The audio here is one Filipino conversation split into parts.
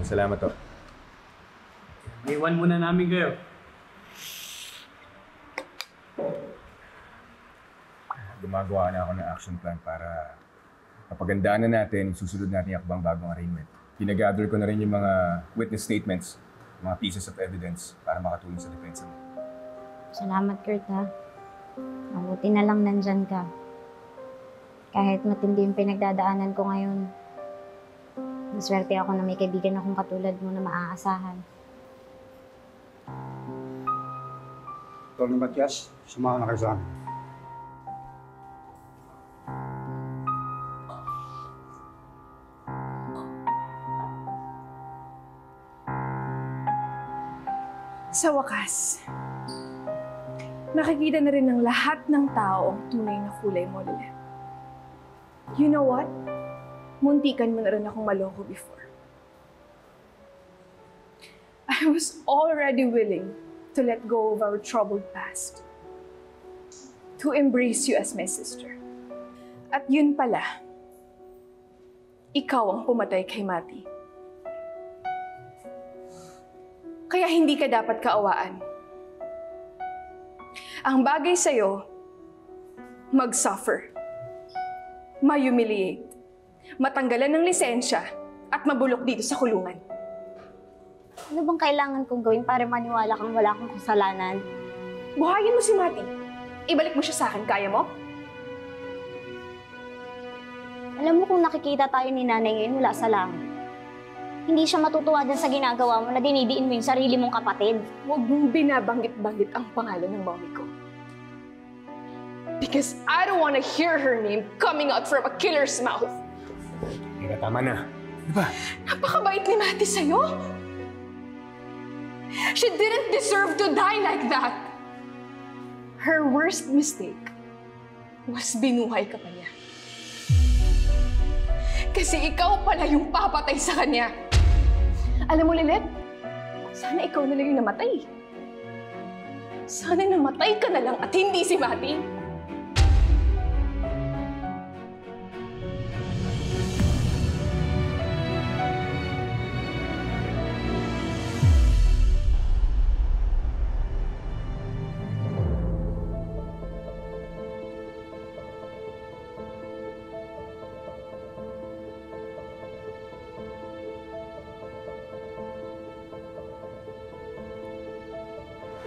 Maraming salamat to. Iwan muna namin kayo. Gumagawa na ako ng action plan para papagandaan na natin yung susunod natin yung bagong arraignment. Ginagather ko na rin yung mga witness statements, mga pieces of evidence para makatulong sa depensa mo. Salamat, Kurt, ha. Mabuti na lang nandyan ka. Kahit matindi yung pinagdadaanan ko ngayon, maswerte ako na may kaibigan akong katulad mo na maaasahan. Tony Matias, sumama na kayo sa amin. Sa wakas, nakikita na rin ng lahat ng tao ang tunay na kulay mo, Lilet. You know what? Muntikan mo na rin akong maloko before. I was already willing to let go of our troubled past. To embrace you as my sister. At yun pala, ikaw ang pumatay kay Mati. Kaya hindi ka dapat kaawaan. Ang bagay sa'yo, mag-suffer, ma-humiliate, matanggalan ng lisensya, at mabulok dito sa kulungan. Ano bang kailangan kong gawin para maniwala kang wala akong kasalanan? Buhayin mo si Mati. Ibalik mo siya sa akin. Kaya mo? Alam mo kung nakikita tayo ni nanay ngayon mula sa langit. Hindi siya matutuwa dyan sa ginagawa mo na dinidiin mo yung sarili mong kapatid. Huwag mong binabanggit-banggit ang pangalan ng mommy ko. Because I don't want to hear her name coming out from a killer's mouth. Teka, tama na. Diba? Napakabait ni Mati sa'yo. She didn't deserve to die like that. Her worst mistake was binuhay ka pa niya. Kasi ikaw pala yung papatay sa kanya. Alam mo, Lilet, sana ikaw na lang yung namatay. Sana namatay ka na lang at hindi si Mati.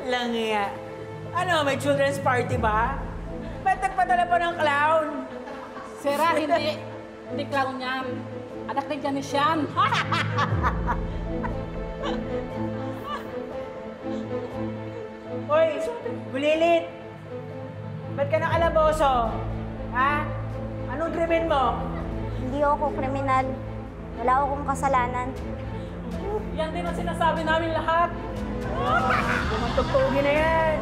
Lang nga. Ano, may children's party ba? Ba't nagpadala pa ng clown? Sera, hindi. Hindi clown yan. Anak ni Janice yan. Hoy, bulilit! Ba't ka nakalaboso? Ha? Anong krimen mo? Hindi ako kriminal. Wala akong kasalanan. Yan din ang sinasabi namin lahat. Bumantog-tugi na yan.